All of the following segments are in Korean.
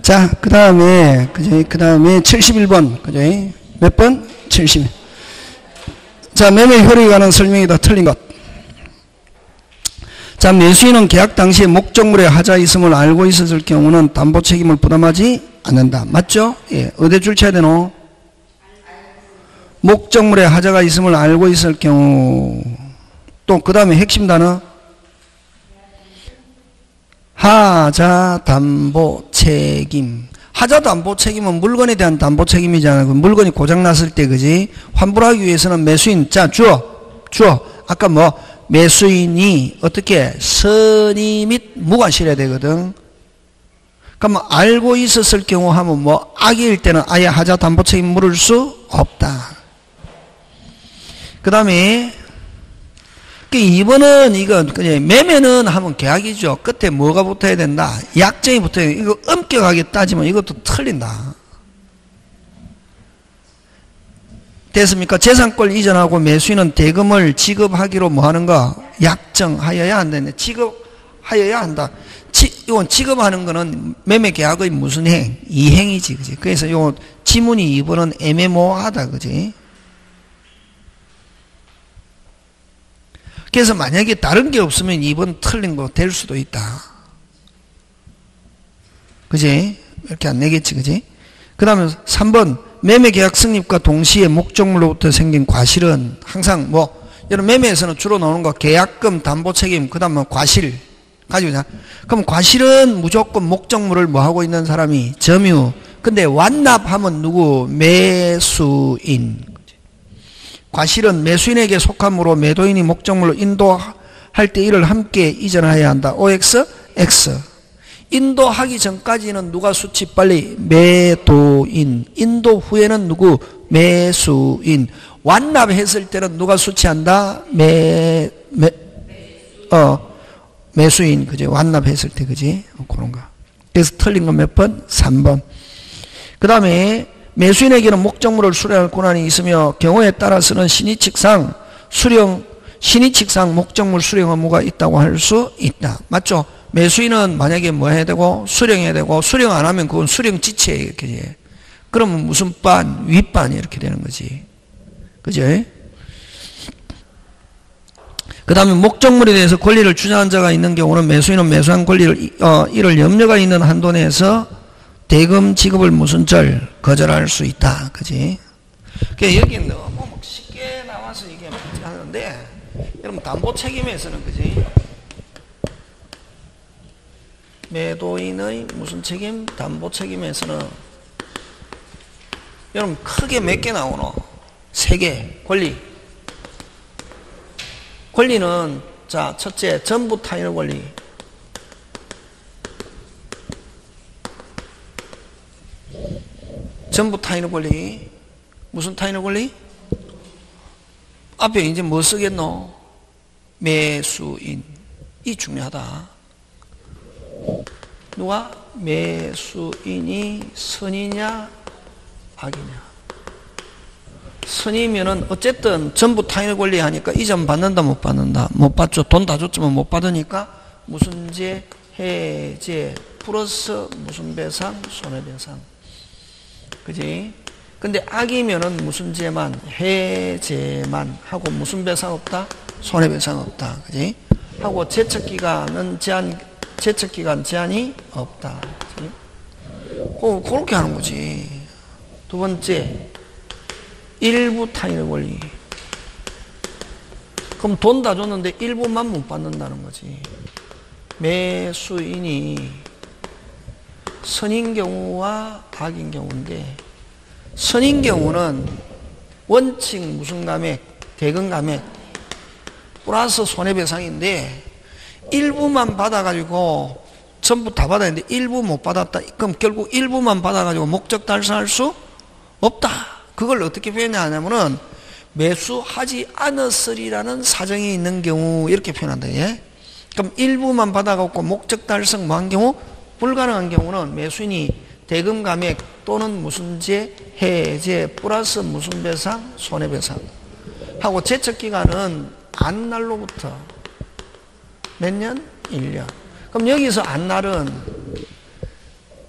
자, 그 다음에, 그죠? 그 다음에 71번, 그죠? 몇 번? 70. 자, 매매 효력에 관한 설명이 다 틀린 것. 자, 매수인은 계약 당시에 목적물에 하자 있음을 알고 있었을 경우는 담보 책임을 부담하지 않는다. 맞죠? 예. 어디 줄 쳐야 되노? 목적물에 하자가 있음을 알고 있을 경우. 또, 그 다음에 핵심 단어. 하자 담보 책임. 하자 담보 책임은 물건에 대한 담보 책임이잖아. 그 물건이 고장났을 때, 그지? 환불하기 위해서는 매수인, 자, 주어. 아까 뭐, 매수인이 어떻게 선의 및 무과실해야 되거든. 그러면 알고 있었을 경우 하면 뭐, 악의일 때는 아예 하자 담보 책임 물을 수 없다. 그 다음에, 2번은 이거 그냥 매매는 하면 계약이죠. 끝에 뭐가 붙어야 된다? 약정이 붙어야 된다. 이거 엄격하게 따지면 이것도 틀린다. 됐습니까? 재산권 이전하고 매수인은 대금을 지급하기로 뭐 하는 거? 약정하여야 한다네. 지급하여야 한다. 이건 지급하는 거는 매매 계약의 무슨 행? 이행이지, 그지? 그래서 요 지문이 2번은 애매모호하다, 그지? 그래서 만약에 다른 게 없으면 2번 틀린 거 될 수도 있다. 그지? 이렇게 안 내겠지, 그지? 그 다음에 3번. 매매계약 승립과 동시에 목적물로부터 생긴 과실은 항상 뭐, 여러분 매매에서는 주로 나오는 거 계약금, 담보책임, 그 다음에 과실. 가지고 있냐? 그럼 과실은 무조건 목적물을 뭐 하고 있는 사람이 점유. 근데 완납하면 누구? 매수인. 과실은 매수인에게 속함으로 매도인이 목적물로 인도할 때 이를 함께 이전해야 한다. OX, X. 인도하기 전까지는 누가 수치 빨리? 매도인. 인도 후에는 누구? 매수인. 완납했을 때는 누가 수치한다? 매수인. 그지? 완납했을 때, 그지? 그런 거. 그래서 틀린 건 몇 번? 3번. 그 다음에 매수인에게는 목적물을 수령할 권한이 있으며 경우에 따라서는 신의칙상 목적물 수령 의무가 있다고 할 수 있다. 맞죠? 매수인은 만약에 뭐 해야 되고 수령해야 되고 수령 안 하면 그건 수령 지체예요. 이렇게. 그러면 무슨 반? 윗반 이렇게 되는 거지. 그죠? 그 다음에 목적물에 대해서 권리를 주장한 자가 있는 경우는 매수인은 매수한 권리를 이를 염려가 있는 한도 내에서 대금 지급을 무슨 절 거절할 수 있다. 그지? 그러니까 여기 너무 쉽게 나와서 이게 하는데 여러분 담보 책임에서는 그지? 매도인의 무슨 책임? 담보 책임에서는 여러분 크게 몇 개 나오노? 3개. 권리는 자 첫째 전부 타인의 권리. 전부 타인의 권리. 무슨 타인의 권리? 앞에 이제 뭐 쓰겠노? 매수인. 이 중요하다. 누가? 매수인이 선이냐 악이냐. 선이면은 어쨌든 전부 타인의 권리 하니까 이전 받는다 못 받는다? 못 받죠. 돈 다 줬지만 못 받으니까 무슨 제 해제 플러스 무슨 배상 손해배상. 그지? 근데 악이면은 무슨 죄만? 해제만 하고 무슨 배상 없다? 손해배상 없다. 그지? 하고 제척기간은 제척기간 제한이 없다. 그지? 그렇게 하는 거지. 두 번째, 일부 타인의 권리. 그럼 돈 다 줬는데 일부만 못 받는다는 거지. 매수인이 선인 경우와 악인 경우인데 선인 경우는 원칙 무슨 감액? 대금 감액 플러스 손해배상인데 일부만 받아가지고 전부 다 받았는데 일부 못 받았다. 그럼 결국 일부만 받아가지고 목적 달성할 수 없다. 그걸 어떻게 표현하냐면은 매수하지 않았으리라는 사정이 있는 경우 이렇게 표현한다. 예? 그럼 일부만 받아갖고 목적 달성 뭐 한 경우? 불가능한 경우는 매수인이 대금 감액 또는 무슨 제 해제 플러스 무슨 배상 손해배상 하고 제척기간은 안날로부터 몇 년? 1년. 그럼 여기서 안날은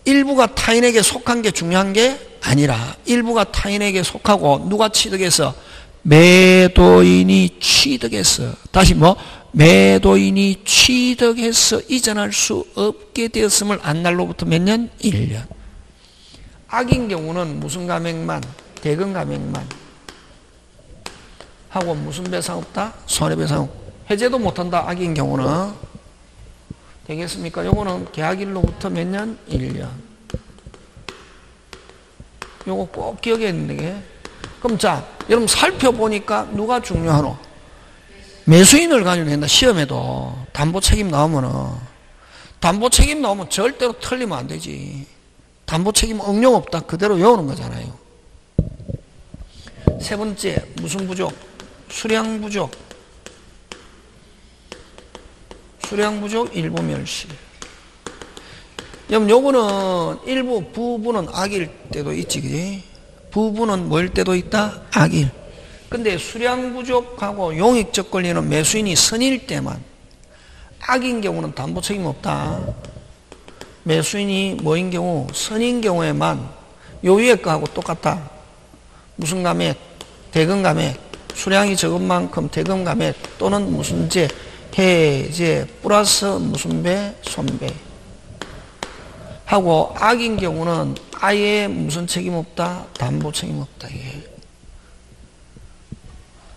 일부가 타인에게 속한 게 중요한 게 아니라 일부가 타인에게 속하고 누가 취득해서 매도인이 취득해서 다시 매도인이 취득해서 이전할 수 없게 되었음을 안 날로부터 몇 년? 1년. 악인 경우는 무슨 감액만? 대금 감액만 하고 무슨 배상 없다? 손해배상 없고 해제도 못한다. 악인 경우는 되겠습니까? 요거는 계약일로부터 몇 년? 1년. 요거 꼭 기억해야 되는데. 그럼 자, 여러분 살펴보니까 누가 중요하노? 매수인을 가지고 된다. 시험에도 담보 책임 나오면은 담보 책임 나오면 절대로 틀리면 안 되지. 담보 책임 응용 없다. 그대로 외우는 거잖아요. 세 번째, 무슨 부족? 수량 부족. 수량 부족, 일부 멸시. 여러분, 요거는 일부, 부분은 악일 때도 있지, 그지? 부분은 뭐일 때도 있다? 악일. 근데 수량 부족하고 용익적 권리는 매수인이 선일 때만. 악인 경우는 담보 책임 없다. 매수인이 뭐인 경우? 선인 경우에만. 요 위에 거하고 똑같다. 무슨 감액? 대금 감액. 수량이 적은 만큼 대금 감액 또는 무슨 제, 해제 플러스 무슨 배? 손배. 하고 악인 경우는 아예 무슨 책임 없다? 담보 책임 없다.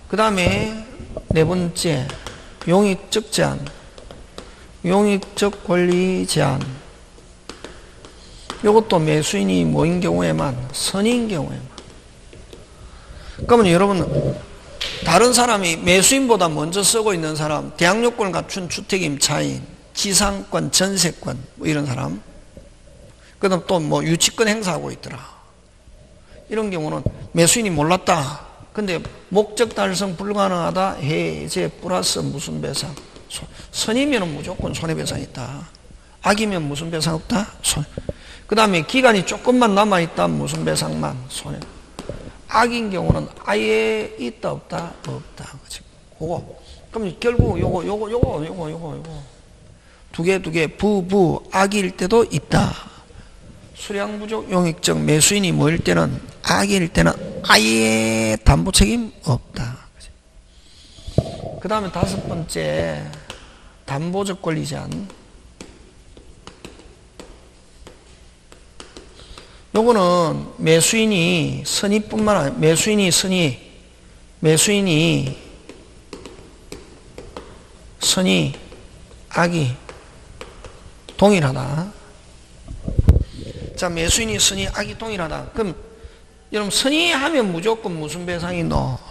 그 다음에 네 번째, 용익적 제한. 용익적 권리 제한. 이것도 매수인이 뭐인 경우에만, 선인 경우에만. 그러면 여러분, 다른 사람이 매수인보다 먼저 쓰고 있는 사람, 대항요건을 갖춘 주택 임차인, 지상권, 전세권, 뭐 이런 사람. 그 다음 또 뭐 유치권 행사하고 있더라. 이런 경우는 매수인이 몰랐다. 근데 목적 달성 불가능하다. 해제 플러스 무슨 배상. 선이면 무조건 손해배상 있다. 악이면 무슨 배상 없다? 그 다음에 기간이 조금만 남아있다. 무슨 배상만? 손해. 악인 경우는 아예 있다 없다? 없다. 그치? 그거. 그럼 결국 요거. 두 개, 부, 악일 때도 있다. 수량 부족, 용익적, 매수인이 뭐일 때는, 악일 때는 아예 담보 책임 없다. 그 다음에 다섯 번째, 담보적 권리 제한. 요거는 매수인이 선의뿐만 아니라, 매수인이 선의, 악이 동일하다. 자, 매수인이 선의, 악이 동일하다. 그럼 여러분 선의 하면 무조건 무슨 배상이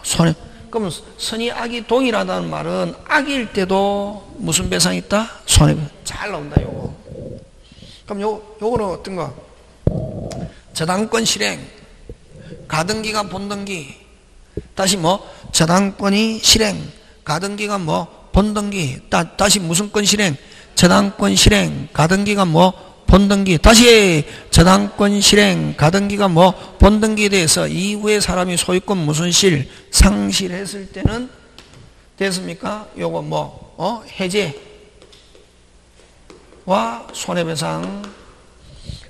손해. 그럼 선의, 악이 동일하다는 말은 악일 때도 무슨 배상이 있다? 손해배상. 잘 나온다 요거. 그럼 요거는 어떤 거? 저당권 실행, 가등기가 본등기. 다시 저당권이 실행, 가등기가 본등기. 다시 무슨 권 실행? 저당권 실행, 가등기가 본등기. 다시 저당권 실행, 가등기가 본등기에 대해서 이후에 사람이 소유권 무슨 상실했을 때는 됐습니까? 요거 해제와 손해배상.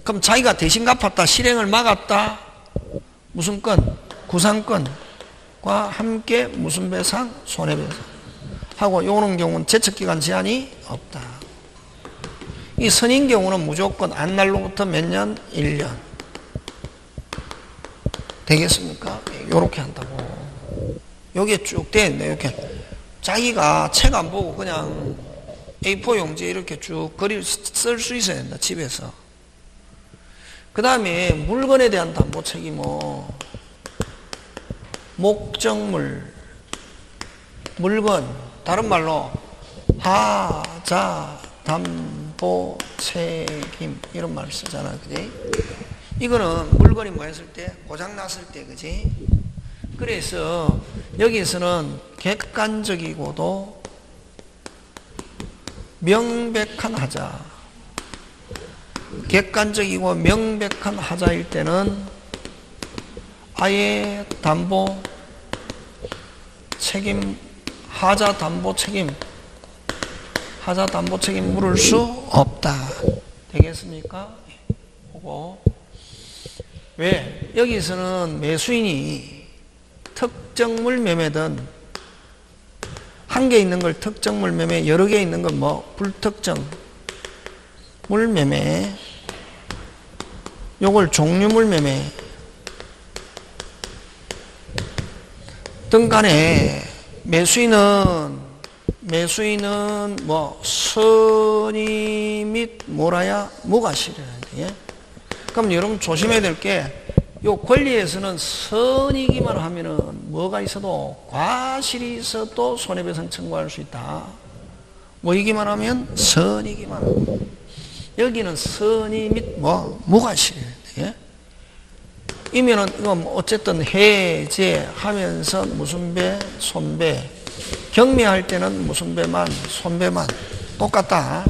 그럼 자기가 대신 갚았다. 실행을 막았다. 무슨 건? 구상권과 함께 무슨 배상? 손해배상. 하고 요런 경우는 제척기간 제한이 없다. 이 선인 경우는 무조건 안날로부터 몇 년? 1년. 되겠습니까? 요렇게 한다고. 요게 쭉 돼 있네. 이렇게. 자기가 책 안 보고 그냥 A4 용지에 이렇게 쭉 글을 쓸 수 있어야 된다. 집에서. 그 다음에 물건에 대한 담보 책임은 목적물, 물건, 다른 말로 하자, 담보 책임 이런 말을 쓰잖아. 그지? 이거는 물건이 뭐 했을 때? 고장 났을 때, 그지? 그래서 여기서는 객관적이고도 명백한 하자. 객관적이고 명백한 하자일 때는 아예 담보 책임, 하자 담보 책임 물을 수 없다. 되겠습니까? 보고. 왜? 여기서는 매수인이 특정물 매매든 한 개 있는 걸 특정물 매매, 여러 개 있는 건 뭐 불특정 물 매매, 요걸 종류물 매매 등 간에 매수인은 뭐 선의 및 뭐라야 무과실이라야 돼. 그럼 여러분 조심해야 될 게 요 권리에서는 선이기만 하면은 뭐가 있어도 과실이 있어도 손해배상 청구할 수 있다. 뭐이기만 하면 선이기만 하면. 여기는 선의 및 뭐 무과실이에요. 예? 이면은 이건 어쨌든 해제하면서 무슨 배, 손배, 경매할 때는 무슨 배만, 손배만 똑같다.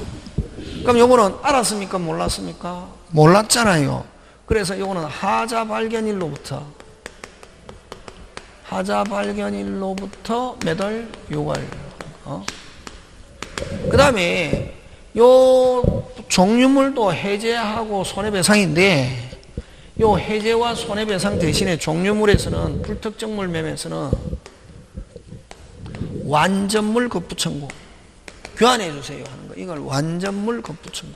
그럼 요거는 알았습니까? 몰랐습니까? 몰랐잖아요. 그래서 요거는 하자 발견일로부터 몇 월? 6월. 그 다음에 요 종류물도 해제하고 손해배상인데 요 해제와 손해배상 대신에 종류물에서는 불특정물 매매에서는 완전물 급부 청구 교환해 주세요 하는 거. 이걸 완전물 급부 청구.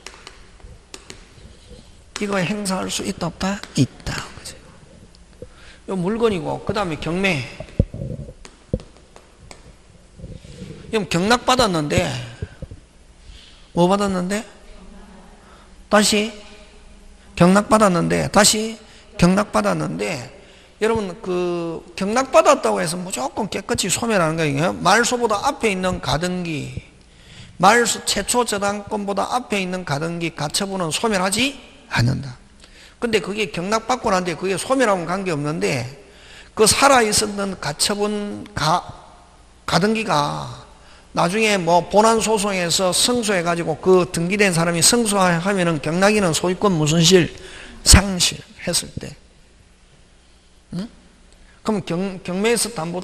이거 행사할 수 있다 없다? 있다. 그죠? 요 물건이고 그 다음에 경매. 그럼 경락 받았는데 뭐 받았는데? 다시 경락 받았는데 여러분 그 경락 받았다고 해서 무조건 깨끗이 소멸하는 거예요. 말소보다 앞에 있는 가등기, 말소 최초 저당권보다 앞에 있는 가등기 가처분은 소멸하지 않는다. 근데 그게 경락받고 난 뒤에 그게 소멸하고는 관계없는데 그 살아있었던 가처분 가등기가 나중에 뭐 본안소송에서 승소해가지고 그 등기된 사람이 승소하면은 경락인은 소유권 무슨실 상실 했을 때. 응? 그럼 경매에서 담보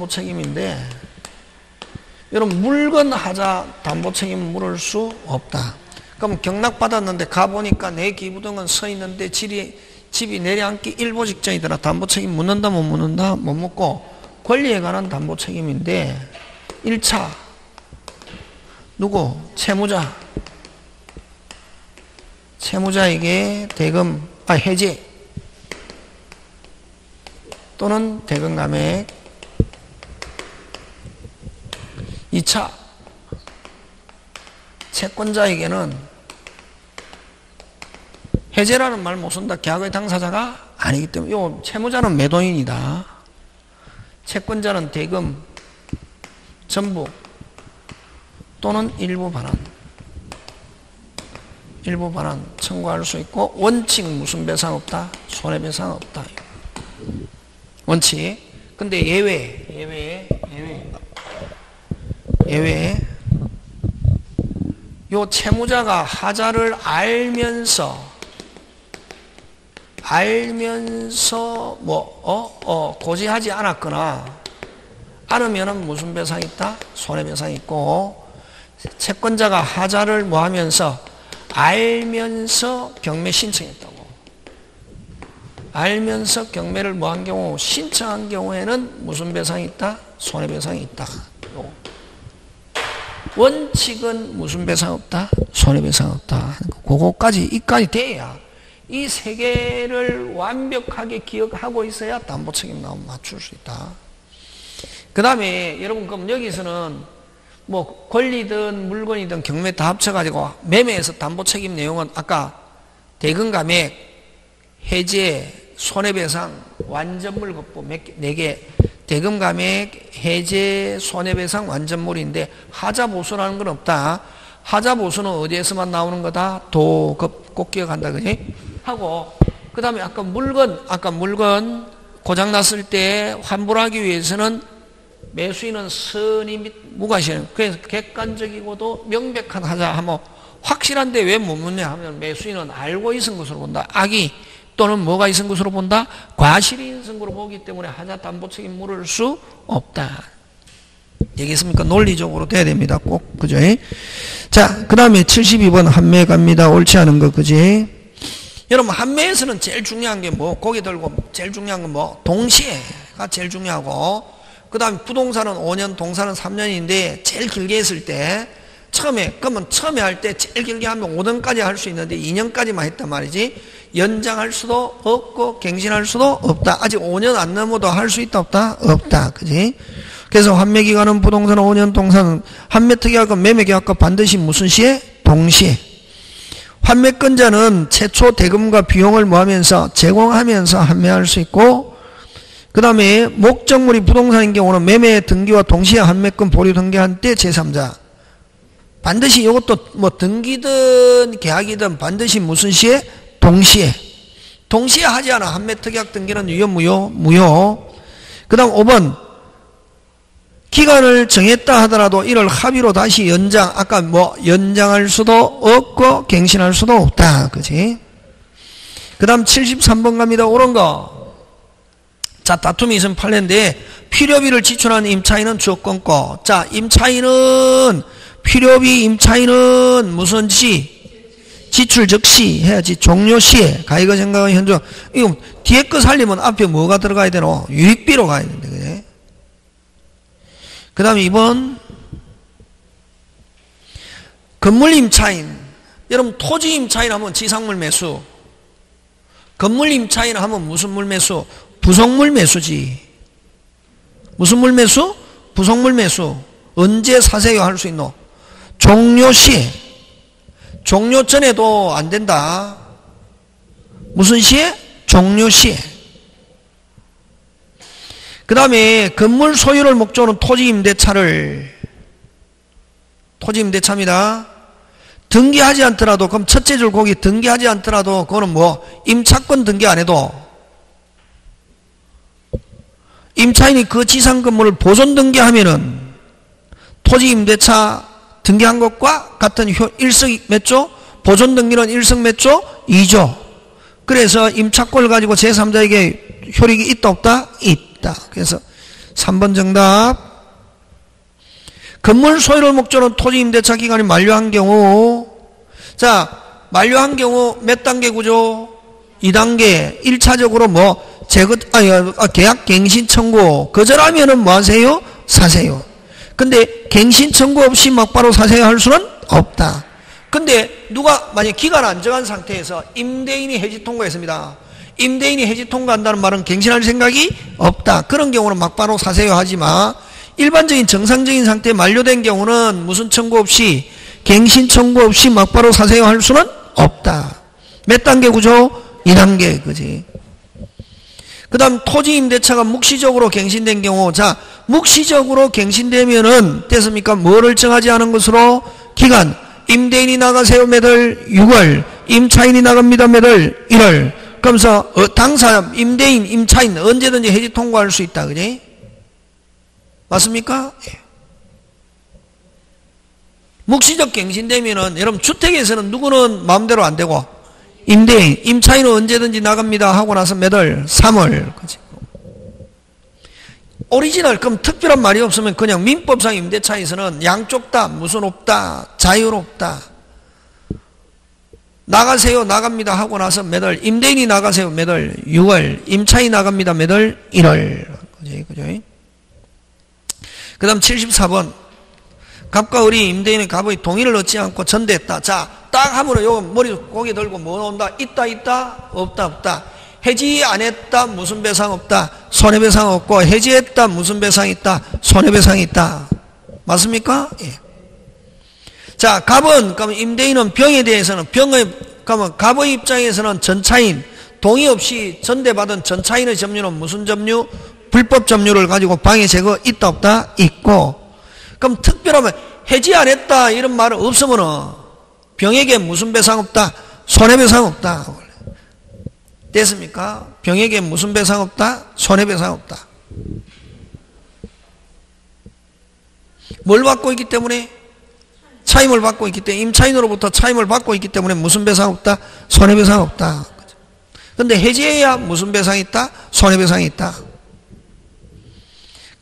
책임인데 여러분 물건 하자 담보 책임은 물을 수 없다. 그럼 경락 받았는데 가보니까 내 기부등은 서 있는데 집이 내려앉기 일보 직전이더라. 담보 책임 묻는다 못 묻는다? 못 묻고 권리에 관한 담보 책임인데 1차 누구? 채무자에게 해제 또는 대금 감액. 2차 채권자에게는 해제라는 말 못 쓴다. 계약의 당사자가 아니기 때문에 요 채무자는 매도인이다. 채권자는 대금 전부 또는 일부 반환 청구할 수 있고 원칙 무슨 배상 없다? 손해배상 없다. 원칙. 근데 예외 요 채무자가 하자를 알면서 고지하지 않으면은 무슨 배상이 있다? 손해배상이 있고 채권자가 하자를 뭐 하면서 알면서 경매 신청했다고. 알면서 경매를 뭐 한 경우 신청한 경우에는 무슨 배상이 있다? 손해배상이 있다. 원칙은 무슨 배상 없다? 손해배상 없다. 그거까지 이까지 돼야 이 세 개를 완벽하게 기억하고 있어야 담보 책임 나오면 맞출 수 있다. 그 다음에 여러분 그럼 여기서는 뭐 권리든 물건이든 경매 다 합쳐가지고 매매에서 담보 책임 내용은 아까 대금 감액, 해제, 손해배상, 완전물 급부 4개 대금 감액, 해제, 손해배상, 완전물인데 하자보수라는 건 없다. 하자보수는 어디에서만 나오는 거다? 도급 꼭 기억한다. 그지? 하고 그 다음에 아까 물건 고장났을 때 환불하기 위해서는 매수인은 선의 및 무과실. 그래서 객관적이고도 명백한 하자 하면 확실한데 왜 못 묻냐 하면 매수인은 알고 있은 것으로 본다. 악의 또는 뭐가 있은 것으로 본다? 과실이 있은 것으로 보기 때문에 하자 담보 책임 물을 수 없다. 얘기했습니까? 논리적으로 돼야 됩니다. 꼭. 그죠? 자, 그 다음에 72번 한매 갑니다. 옳지 않은 거. 그지? 여러분, 한매에서는 제일 중요한 게 뭐? 고개 들고 제일 중요한 건 뭐? 동시에가 제일 중요하고, 그 다음에 부동산은 5년, 동산은 3년인데, 제일 길게 했을 때, 그러면 처음에 할 때 제일 길게 하면 5년까지 할 수 있는데 2년까지만 했단 말이지. 연장할 수도 없고 갱신할 수도 없다. 아직 5년 안 넘어도 할 수 있다 없다? 없다. 그지? 그래서 환매기간은 부동산 5년, 동산 환매특약과 매매계약과 반드시 무슨 시에? 동시에. 환매권자는 최초 대금과 비용을 뭐하면서? 제공하면서 환매할 수 있고, 그 다음에 목적물이 부동산인 경우는 매매 등기와 동시에 환매권 보류 등기한 때 제3자. 반드시 이것도 뭐 등기든 계약이든 반드시 무슨 시에? 동시에. 동시에 하지 않아. 환매특약 등기는 유효, 무효? 무효. 그 다음 5번. 기간을 정했다 하더라도 이를 합의로 다시 연장, 아까 뭐 연장할 수도 없고 갱신할 수도 없다. 그지? 그 다음 73번 갑니다. 옳은 거. 자, 다툼이 있으면 판례인데 필요비를 지출한 임차인은 주거권고. 자, 필요비 임차인은 무슨 시? 지출 즉시 해야지. 종료시에. 가이거 생각은 현재. 이거 뒤에 거 살리면 앞에 뭐가 들어가야 되노? 유익비로 가야 되는데. 그래? 그 다음에 2번. 건물 임차인. 여러분, 토지 임차인 하면 지상물 매수. 건물 임차인 하면 무슨 물 매수? 부속물 매수지. 무슨 물 매수? 부속물 매수. 언제 사세요 할 수 있노? 종료시에. 종료 전에도 안 된다. 무슨 시에? 종료시에. 그 다음에 건물 소유를 목적으로 토지 임대차입니다. 등기하지 않더라도, 그럼 첫째 줄 거기 등기하지 않더라도 그거는 뭐 임차권 등기 안 해도 임차인이 그 지상 건물을 보존 등기하면은 토지 임대차 등기한 것과 같은 일석 몇 조? 보존 등기는 일석 몇 조? 2조. 그래서 임차권을 가지고 제3자에게 효력이 있다 없다? 있다. 그래서 3번 정답. 건물 소유를 목적으로 토지 임대차 기간이 만료한 경우, 자, 만료한 경우 몇 단계 구조? 2단계. 1차적으로 뭐 계약 갱신 청구 거절하면은 뭐 하세요? 사세요. 근데 갱신 청구 없이 막바로 사세요 할 수는 없다. 근데 누가 만약 기간 안 정한 상태에서 임대인이 해지 통과했습니다. 임대인이 해지 통과한다는 말은 갱신할 생각이 없다. 그런 경우는 막바로 사세요 하지 마. 일반적인 정상적인 상태에 만료된 경우는 무슨 청구 없이, 갱신 청구 없이 막바로 사세요 할 수는 없다. 몇 단계 구조? 2단계. 그지? 그 다음 토지 임대차가 묵시적으로 갱신된 경우, 자, 묵시적으로 갱신되면은 됐습니까? 뭐를 정하지 않은 것으로? 기간. 임대인이 나가세요 매달 6월, 임차인이 나갑니다 매달 1월. 그러면서 당사, 임대인, 임차인 언제든지 해지 통과할 수 있다. 그지? 맞습니까? 예. 묵시적 갱신되면은 여러분 주택에서는 누구는 마음대로 안 되고 임대인, 임차인은 언제든지 나갑니다 하고 나서 매달 3월. 그치? 오리지널, 그럼 특별한 말이 없으면 그냥 민법상 임대차에서는 양쪽 다 무슨 없다, 자유롭다. 나가세요, 나갑니다 하고 나서 매달, 임대인이 나가세요 매달 6월, 임차인이 나갑니다 매달 1월. 그죠? 그 다음 74번. 갑과 을이 임대인의 갑의 동의를 얻지 않고 전대했다. 자, 딱 하면은 요 머리 고개 들고 뭐 나온다? 있다? 없다? 해지 안 했다? 무슨 배상 없다? 손해배상 없고, 해지했다? 무슨 배상 있다? 손해배상이 있다. 맞습니까? 예. 자, 그럼 임대인은 병에 대해서는, 그러면 갑의 입장에서는 전차인, 동의 없이 전대받은 전차인의 점유는 무슨 점유? 불법 점유를 가지고 방해 제거 있다 없다? 있고. 그럼 특별하면 해지 안 했다 이런 말은 없으면은 병에게 무슨 배상 없다? 손해배상 없다. 됐습니까? 병에게 무슨 배상 없다? 손해배상 없다. 뭘 받고 있기 때문에? 차임을 받고 있기 때문에, 임차인으로부터 차임을 받고 있기 때문에 무슨 배상 없다? 손해배상 없다. 근데 해지해야 무슨 배상이 있다? 손해배상이 있다.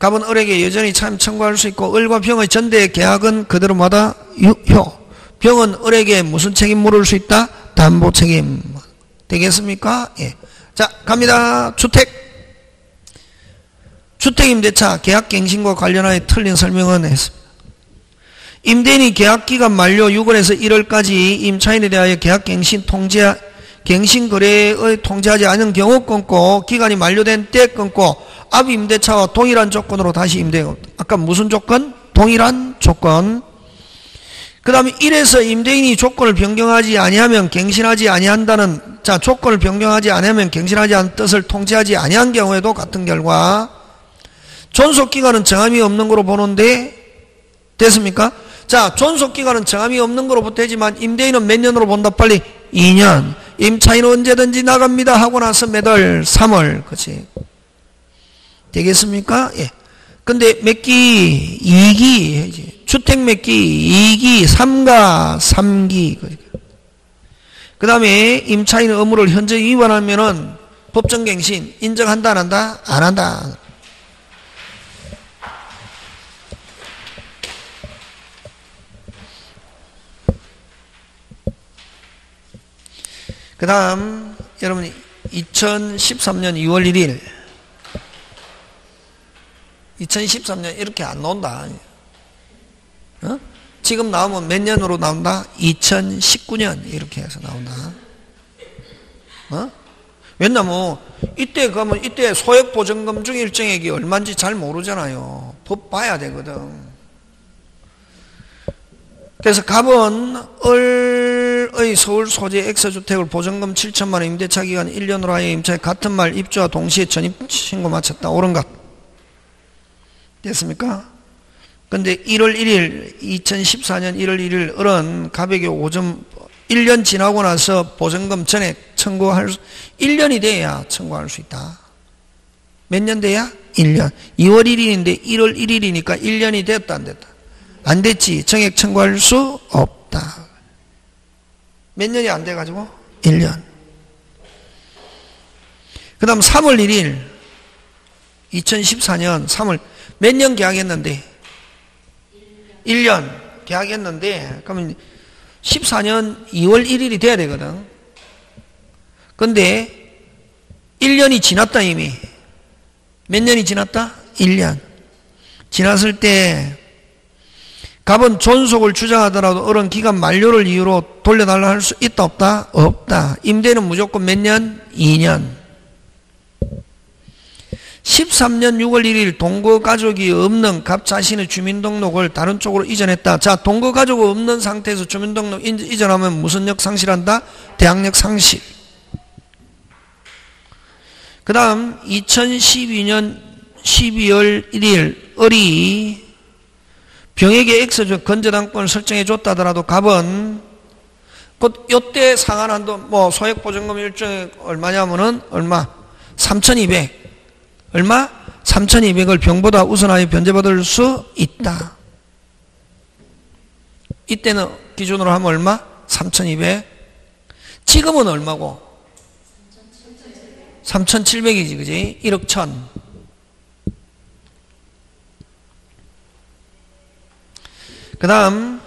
갑은 을에게 여전히 차임 청구할 수 있고 을과 병의 전대 계약은 그대로마다 유효. 병은 을에게 무슨 책임 물을 수 있다? 담보 책임. 되겠습니까? 예. 자, 갑니다. 주택임대차 계약갱신과 관련하여 틀린 설명은 했습니다. 임대인이 계약기간 만료 6월에서 1월까지 임차인에 대하여 계약갱신 거래의 통지하지 않은 경우 끊고 기간이 만료된 때 끊고 앞 임대차와 동일한 조건으로 다시 임대하고, 아까 무슨 조건? 동일한 조건. 그 다음에 1에서 임대인이 조건을 변경하지 아니하면 갱신하지 아니한다는, 자, 조건을 변경하지 아니하면 갱신하지 않은 뜻을 통지하지 아니한 경우에도 같은 결과. 존속기간은 정함이 없는 거로 보는데 됐습니까? 자, 존속기간은 정함이 없는 거로 되지만 임대인은 몇 년으로 본다? 빨리 2년. 임차인은 언제든지 나갑니다 하고 나서 몇 월? 3월. 그치? 되겠습니까? 예. 근데 몇 기? 2기. 주택 몇 기? 2기, 3가, 3기. 그 다음에 임차인의 의무를 현재 위반하면은 법정갱신 인정한다, 안 한다? 안 한다. 그 다음, 여러분, 2013년 2월 1일. 2013년 이렇게 안 나온다. 어? 지금 나오면 몇 년으로 나온다? 2019년. 이렇게 해서 나온다. 어? 왜냐면, 이때 그러면 이때 소액보증금 중 일정액이 얼마인지 잘 모르잖아요. 법 봐야 되거든. 그래서 갑은 을의 서울 소재 엑스주택을 보증금 7천만 원 임대차 기간 1년으로 하여 임차에 같은 말 입주와 동시에 전입신고 마쳤다. 옳은 것 됐습니까? 근데 1월 1일 2014년 1월 1일 을은 갑에게 5점 1년 지나고 나서 보증금 전액 청구할 수 1년이 돼야 청구할 수 있다. 몇 년 돼야? 1년. 2월 1일인데 1월 1일이니까 1년이 됐다 안 됐다? 안 됐지. 정액 청구할 수 없다. 몇 년이 안 돼가지고? 1년. 그 다음 3월 1일 2014년 3월 몇 년 계약했는데? 1년 계약했는데 그러면 14년 2월 1일이 돼야 되거든. 근데 1년이 지났다 이미. 몇 년이 지났다? 1년. 지났을 때 갑은 존속을 주장하더라도 을은 기간 만료를 이유로 돌려달라 할 수 있다 없다? 없다. 임대는 무조건 몇 년? 2년. 13년 6월 1일 동거 가족이 없는 갑 자신의 주민등록을 다른 쪽으로 이전했다. 자, 동거 가족이 없는 상태에서 주민등록 이전하면 무슨 력 상실한다? 대항력 상실. 그 다음 2012년 12월 1일 을이 병에게 X주 건재당권을 설정해 줬다더라도 갑은 곧 요때 상한한도 뭐 소액보증금 일정이 얼마냐면은 얼마? 3,200. 얼마? 3,200을 병보다 우선하여 변제받을 수 있다. 이때는 기준으로 하면 얼마? 3,200. 지금은 얼마고? 3,700이지, 그지? 1억 1,000. 그 다음,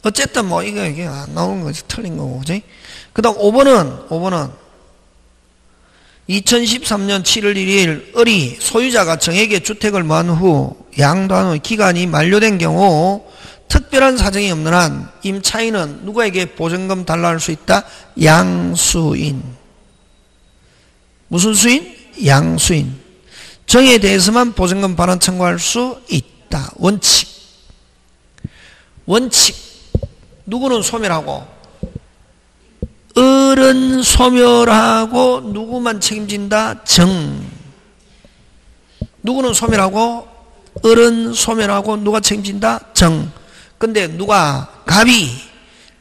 어쨌든 뭐, 이게 안 나오는 거지. 틀린 거고, 그지? 그 다음 5번은 2013년 7월 1일 을이 소유자가 정에게 주택을 모은 후 양도한 후 기간이 만료된 경우 특별한 사정이 없는 한 임차인은 누구에게 보증금 달라 할 수 있다? 양수인. 무슨 수인? 양수인. 정에 대해서만 보증금 반환 청구할 수 있다. 원칙. 누구는 소멸하고 을은 소멸하고 누구만 책임진다? 정. 누구는 소멸하고 을은 소멸하고 누가 책임진다? 정. 근데 누가? 갑이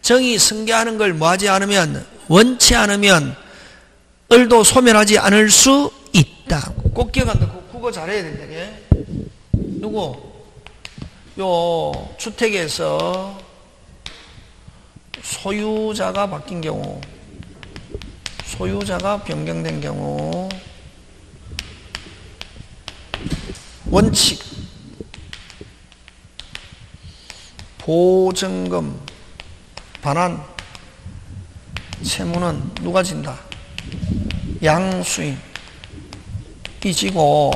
정이 승계하는 걸 뭐하지 않으면 원치 않으면 을도 소멸하지 않을 수 있다. 꼭 기억한다. 그거 잘해야 된다. 예? 누구? 요 주택에서 소유자가 바뀐 경우, 소유자가 변경된 경우, 원칙, 보증금, 반환, 채무는 누가 진다? 양수인이 지고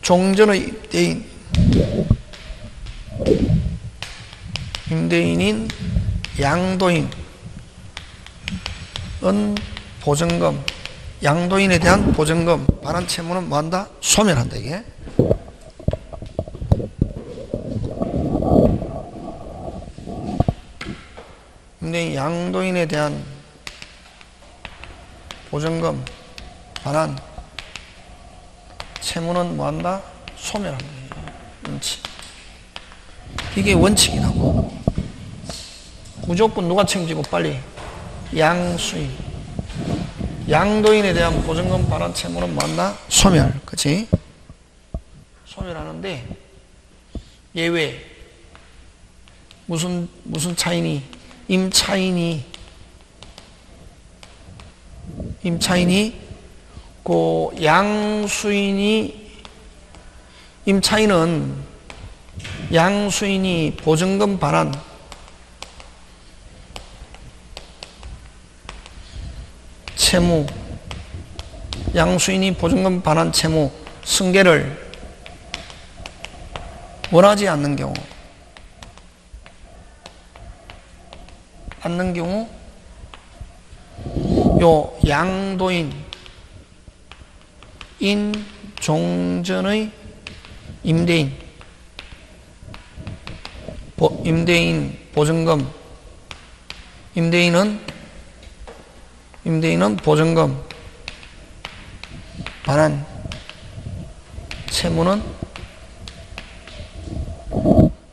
종전의 임대인인 양도인은 보증금, 양도인에 대한 보증금, 반환 채무는 뭐한다? 소멸한다. 이게 임대인, 양도인에 대한 보증금, 반환 채무는 뭐한다? 소멸한다. 원칙. 이게 원칙이라고. 무조건 누가 책임지고 빨리? 양수인. 양도인에 대한 보증금, 반환 채무는 뭐한다? 소멸. 그치? 소멸하는데 예외. 무슨 차이니? 임차인이 그 임차인은 양수인이 보증금 반환 채무, 양수인이 보증금 반환 채무 승계를 원하지 않는 경우, 요 양도인 종전의 임대인 보증금, 임대인은 보증금, 반환 채무는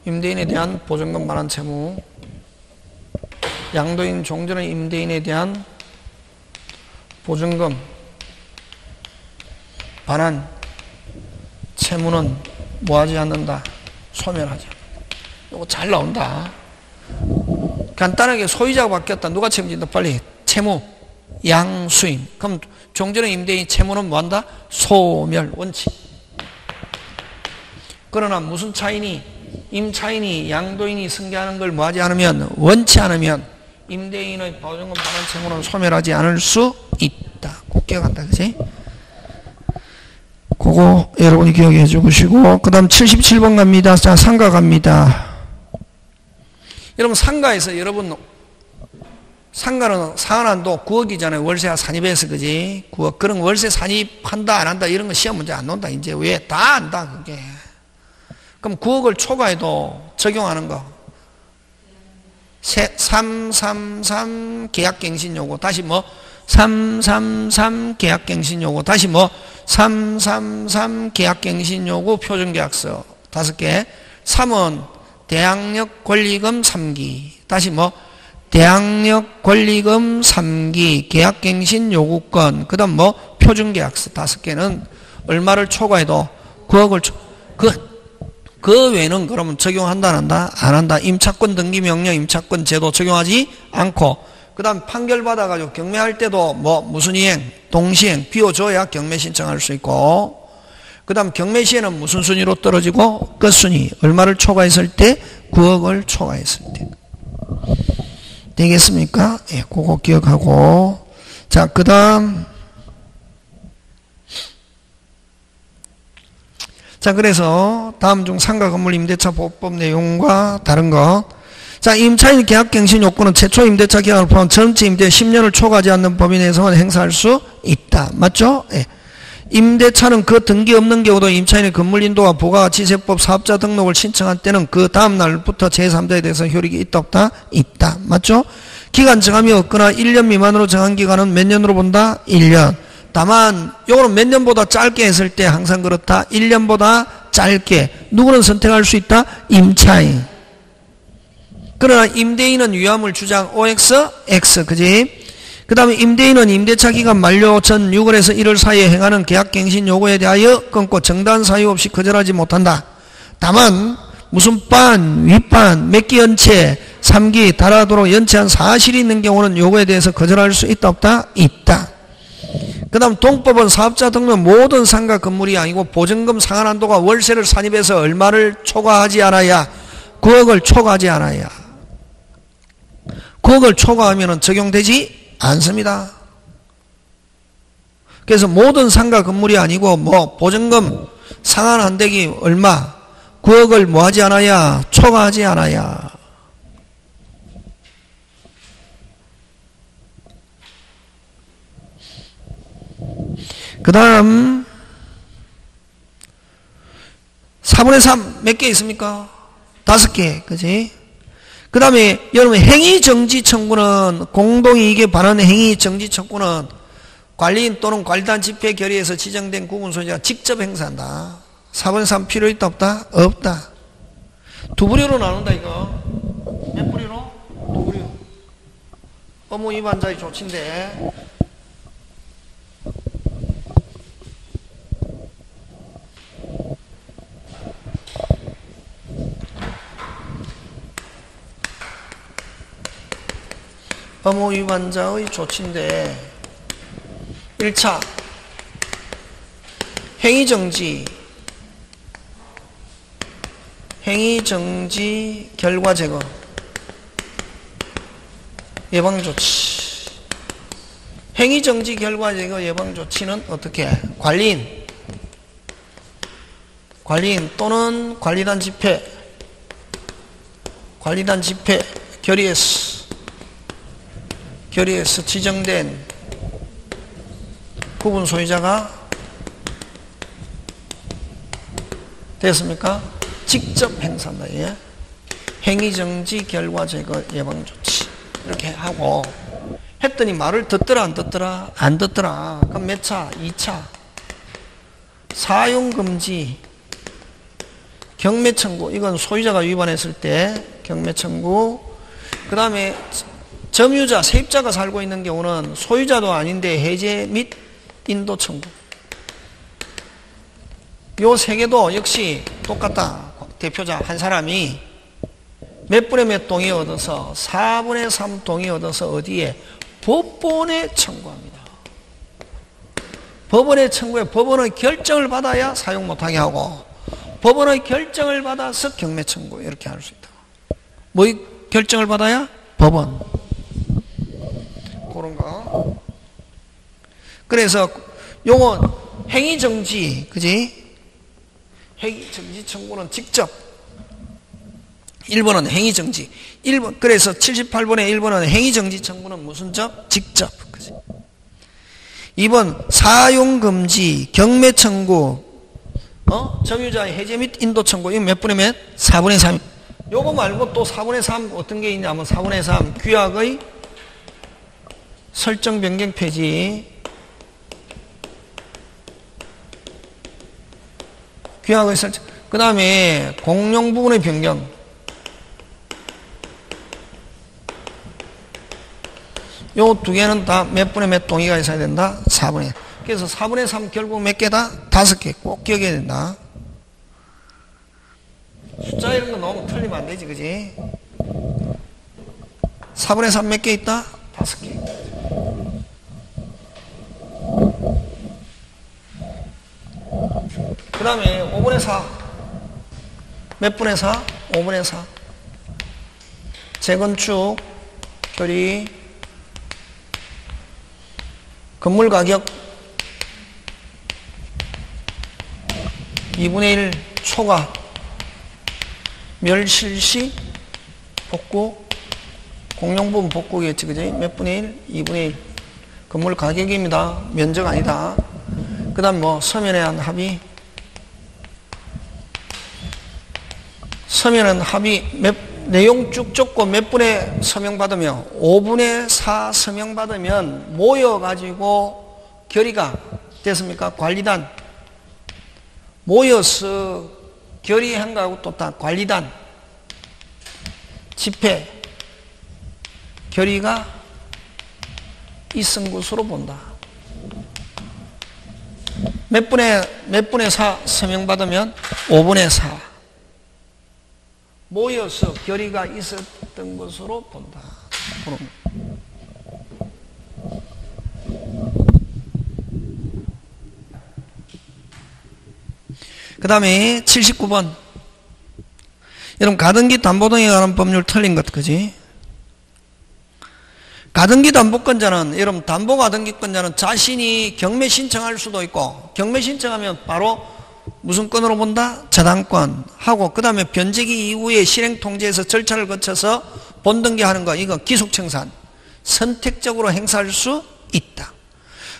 임대인에 대한 보증금, 반환 채무, 양도인 종전의 임대인에 대한 보증금, 반환 채무는 뭐하지 않는다? 소멸하지 않는다. 이거 잘 나온다. 간단하게 소유자가 바뀌었다. 누가 책임진다? 빨리. 채무, 양수인. 그럼 종전의 임대인 채무는 뭐한다? 소멸. 원칙. 그러나 무슨 차이니? 임차인이 양도인이 승계하는 걸 뭐하지 않으면, 원치 않으면 임대인의 보증금, 반환 채무는 소멸하지 않을 수 있다. 꼭 기억한다. 그치? 그거 여러분이 기억해 주시고, 그 다음 77번 갑니다. 자, 상가 갑니다. 여러분, 상가에서 여러분, 상가는 상한도 9억이잖아요. 월세 산입해서, 그지? 9억. 그런 월세 산입한다, 안 한다, 이런 거 시험 문제 안 논다. 이제 왜? 다 안다, 그게. 그럼 9억을 초과해도 적용하는 거. 333 계약갱신 요구. 다시 뭐? 333 계약갱신 요구. 다시 뭐? 333 계약갱신 요구 표준계약서 5개. 3은 대항력 권리금 3기. 다시 뭐? 대항력 권리금 3기 계약갱신 요구권. 그 다음 뭐? 표준계약서 5개는 얼마를 초과해도 9억을 그 외에는 그러면 적용한다, 안 한다? 안 한다. 임차권 등기명령, 임차권 제도 적용하지 않고, 그 다음 판결 받아가지고 경매할 때도 뭐 무슨 이행? 동시행 비워줘야 경매 신청할 수 있고, 그 다음 경매 시에는 무슨 순위로 떨어지고? 끝순위. 얼마를 초과했을 때? 9억을 초과했을 때. 되겠습니까? 예, 그거 기억하고. 자, 그 다음. 자, 그래서 다음 중 상가 건물 임대차 보호법 내용과 다른 거. 자, 임차인 계약갱신 요건은 최초 임대차 계약을 포함한 전체 임대 10년을 초과하지 않는 법인 내에서만 행사할 수 있다. 맞죠? 예. 임대차는 그 등기 없는 경우도 임차인의 건물 인도와 부가 지세법 사업자 등록을 신청할 때는 그 다음 날부터 제3자에 대해서 효력이 있다 없다? 있다. 맞죠? 기간 정함이 없거나 1년 미만으로 정한 기간은 몇 년으로 본다? 1년. 다만 요거는 몇 년보다 짧게 했을 때 항상 그렇다. 1년보다 짧게. 누구는 선택할 수 있다? 임차인. 그러나 임대인은 위험을 주장 OX, X. 그지? 그 다음에 임대인은 임대차 기간 만료 전 6월에서 1월 사이에 행하는 계약갱신 요구에 대하여 끊고 정당한 사유 없이 거절하지 못한다. 다만 무슨 반, 윗반, 몇 기 연체, 3기 달하도록 연체한 사실이 있는 경우는 요구에 대해서 거절할 수 있다 없다? 있다. 그 다음 동법은 사업자 등록 모든 상가 건물이 아니고 보증금 상한 한도가 월세를 산입해서 얼마를 초과하지 않아야 9억을 초과하지 않아야 9억을 초과하면 적용되지 않습니다. 그래서 모든 상가 건물이 아니고 뭐 보증금 상한 한대기 얼마 9억을 뭐 하지 않아야 초과하지 않아야. 그 다음 4분의 3 몇 개 있습니까? 5개. 그지? 그 다음에 여러분 행위정지 청구는 공동이익에 반하는 행위정지 청구는 관리인 또는 관리단 집회 결의에서 지정된 구분 소유자가 직접 행사한다. 4분의 3 필요 있다 없다? 없다. 두 부류로 나눈다 이거. 몇 부류로? 두 부류. 업무 위반자의 조치인데 업무 위반자의 조치인데 1차 행위정지 결과 제거 예방조치. 행위정지 결과 제거 예방조치는 어떻게? 관리인 또는 관리단 집회 결의에서 지정된 구분 소유자가 됐습니까? 직접 행사한다. 예? 행위정지 결과 제거 예방조치 이렇게 하고 했더니 말을 듣더라 안 듣더라? 안 듣더라. 그럼 몇 차? 2차 사용금지 경매청구. 이건 소유자가 위반했을 때 경매청구. 그 다음에 점유자, 세입자가 살고 있는 경우는 소유자도 아닌데 해제 및 인도 청구. 요 세 개도 역시 똑같다. 대표자 한 사람이 몇 분의 몇 동의 얻어서 4분의 3 동의 얻어서 어디에? 법원에 청구합니다. 법원에 청구해 법원의 결정을 받아야 사용 못하게 하고 법원의 결정을 받아서 경매 청구 이렇게 할 수 있다. 뭐의 결정을 받아야? 법원. 그런 거. 그래서 요거 행위정지, 그지? 행위정지 청구는 직접. 1번은 행위정지. 1번, 그래서 78번의 1번은 행위정지 청구는 무슨 적? 직접. 그지? 2번 사용금지, 경매청구, 점유자의 해제 및 인도 청구. 이거 몇 분의 몇? 4분의 3. 요거 말고 또 4분의 3 어떤 게 있냐면 4분의 3 규약의 설정 변경 폐지. 규약의 설정. 그 다음에 공용 부분의 변경. 요 두 개는 다 몇 분의 몇 동의가 있어야 된다? 4분의. 그래서 4분의 3 결국 몇 개다? 5개. 꼭 기억해야 된다. 숫자 이런 거 너무 틀리면 안 되지, 그지? 4분의 3 몇 개 있다? 5개. 그 다음에 5분의 4. 몇 분의 4? 5분의 4. 재건축, 결의, 건물 가격 2분의 1 초과, 멸실시 복구, 공용부분 복구겠지, 그지? 몇 분의 1? 2분의 1. 건물 가격입니다. 면적 아니다. 그 다음 뭐, 서면에 한 합의. 서면은 합의, 내용 쭉 적고 몇 분의 서명 받으면 5분의 4 서명 받으면 모여가지고 결의가 됐습니까? 관리단. 모여서 결의한 거하고 또 다 관리단. 집회. 결의가 있은 것으로 본다. 몇 분의 4 서명 받으면 5분의 4. 모여서 결의가 있었던 것으로 본다. 그럼. 그 다음에 79번. 여러분, 가등기 담보등에 관한 법률 틀린 것, 그지? 가등기 담보권자는, 여러분, 담보 가등기권자는 자신이 경매 신청할 수도 있고, 경매 신청하면 바로 무슨 건으로 본다? 저당권 하고, 그 다음에 변제기 이후에 실행통지에서 절차를 거쳐서 본등기하는 거, 이거 기속청산. 선택적으로 행사할 수 있다.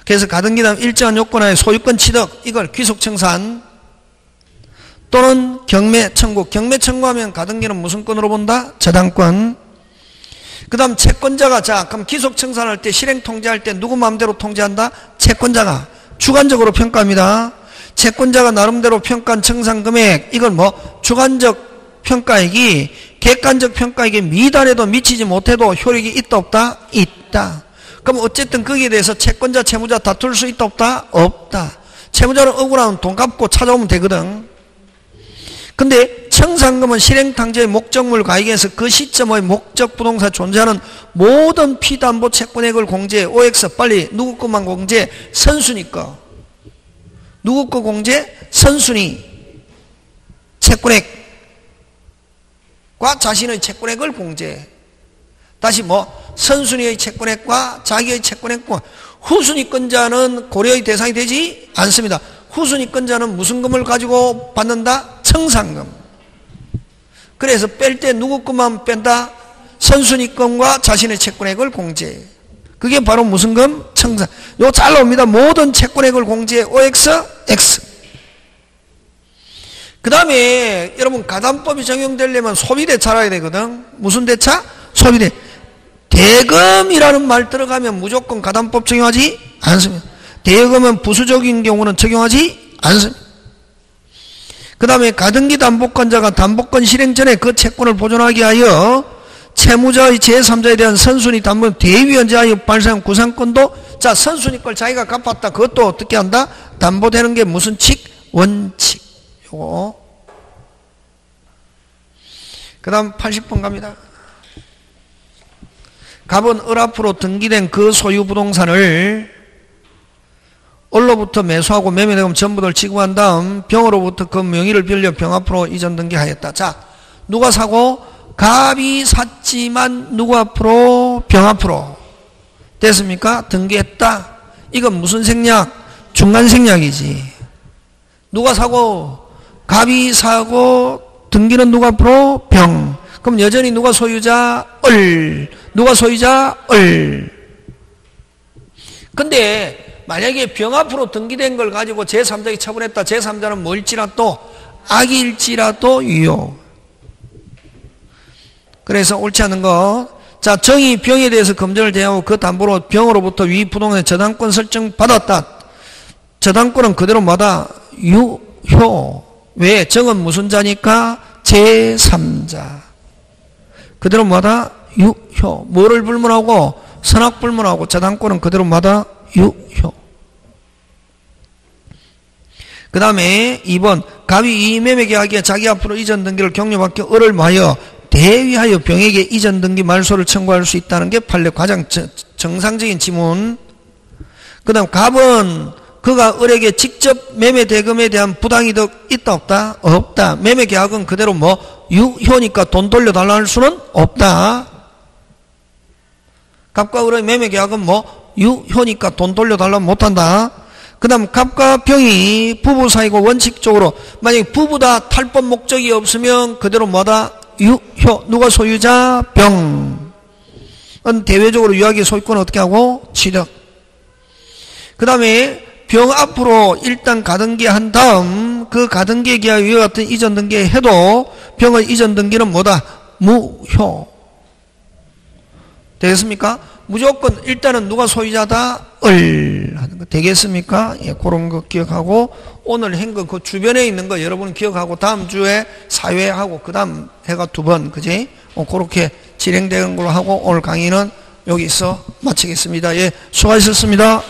그래서 가등기담 일정한 요건하에 소유권 취득, 이걸 기속청산 또는 경매 청구. 경매 청구하면 가등기는 무슨 건으로 본다? 저당권. 그 다음 채권자가, 자, 그럼 기속청산할 때, 실행통지할 때 누구 마음대로 통지한다? 채권자가 주관적으로 평가합니다. 채권자가 나름대로 평가한 청산금액, 이건 뭐 주관적 평가액이 객관적 평가액에 미달에도 미치지 못해도 효력이 있다 없다? 있다. 그럼 어쨌든 거기에 대해서 채권자 채무자 다툴 수 있다 없다? 없다. 채무자는 억울하면 돈 갚고 찾아오면 되거든. 근데 청산금은 실행탕제의 목적물 가액에서 그 시점의 목적 부동산 존재하는 모든 피담보 채권액을 공제, OX 빨리 누구 것만 공제? 선순위 거. 누구 거 공제? 선순위 채권액과 자신의 채권액을 공제. 다시 뭐 선순위의 채권액과 자기의 채권액과 후순위권자는 고려의 대상이 되지 않습니다. 후순위권자는 무슨 금을 가지고 받는다? 청산금. 그래서 뺄 때 누구 것만 뺀다? 선순위권과 자신의 채권액을 공제. 그게 바로 무슨 금? 청산. 요 잘 나옵니다. 모든 채권액을 공제 OX, X. 그 다음에 여러분 가담법이 적용되려면 소비대차 알아야 되거든. 무슨 대차? 소비대. 대금이라는 말 들어가면 무조건 가담법 적용하지 않습니다. 대금은 부수적인 경우는 적용하지 않습니다. 그 다음에 가등기 담보권자가 담보권 실행 전에 그 채권을 보존하기 위하여 채무자의 제3자에 대한 선순위 담보 대위원자의 발생한 구상권도, 자, 선순위 걸 자기가 갚았다. 그것도 어떻게 한다? 담보되는 게 무슨 칙? 원칙. 요거. 그 다음 80번 갑니다. 갑은 을 앞으로 등기된 그 소유 부동산을 을로부터 매수하고 매매대금 전부를 지급한 다음 병으로부터 그 명의를 빌려 병 앞으로 이전 등기하였다. 자, 누가 사고? 갑이 샀지만 누구 앞으로? 병 앞으로. 됐습니까? 등기했다. 이건 무슨 생략? 중간 생략이지. 누가 사고? 갑이 사고 등기는 누구 앞으로? 병. 그럼 여전히 누가 소유자? 을. 누가 소유자? 을. 근데 만약에 병 앞으로 등기된 걸 가지고 제3자에게 처분했다. 제3자는 뭘지라도 악일지라도 유효. 그래서 옳지 않은 거. 자, 정의 병에 대해서 검증을 제하고 그 담보로 병으로부터 위 부동산의 저당권 설정 받았다. 저당권은 그대로 뭐다? 유효. 왜? 정은 무슨 자니까? 제3자. 그대로 뭐다? 유효. 뭐를 불문하고? 선악 불문하고 저당권은 그대로 뭐다? 유효. 그 다음에 2번 갑이 이 매매 계약에 자기 앞으로 이전 등기를 격려받게 을을 마여 대위하여 병에게 이전 등기 말소를 청구할 수 있다는 게 판례 가장 정상적인 지문. 그 다음 갑은 그가 을에게 직접 매매 대금에 대한 부당이득 있다 없다? 없다. 매매 계약은 그대로 뭐 유효니까 돈 돌려달라 할 수는 없다. 갑과 을의 매매 계약은 뭐 유효니까 돈 돌려달라 못한다. 그 다음 갑과 병이 부부 사이고 원칙적으로 만약에 부부다 탈법 목적이 없으면 그대로 뭐다? 유효. 누가 소유자? 병. 대외적으로 유효하게 소유권을 어떻게 하고? 취득. 그 다음에 병 앞으로 일단 가등기 한 다음 그 가등기에 기하여 이와 같은 이전 등기 해도 병의 이전 등기는 뭐다? 무효. 되겠습니까? 무조건 일단은 누가 소유자다? 을 하는 거 되겠습니까? 예, 그런 거 기억하고 오늘 한 거 그 주변에 있는 거 여러분 기억하고 다음 주에 사회하고 그 다음 해가 2번 그지? 그렇게 진행되는 걸로 하고 오늘 강의는 여기서 마치겠습니다. 예, 수고하셨습니다.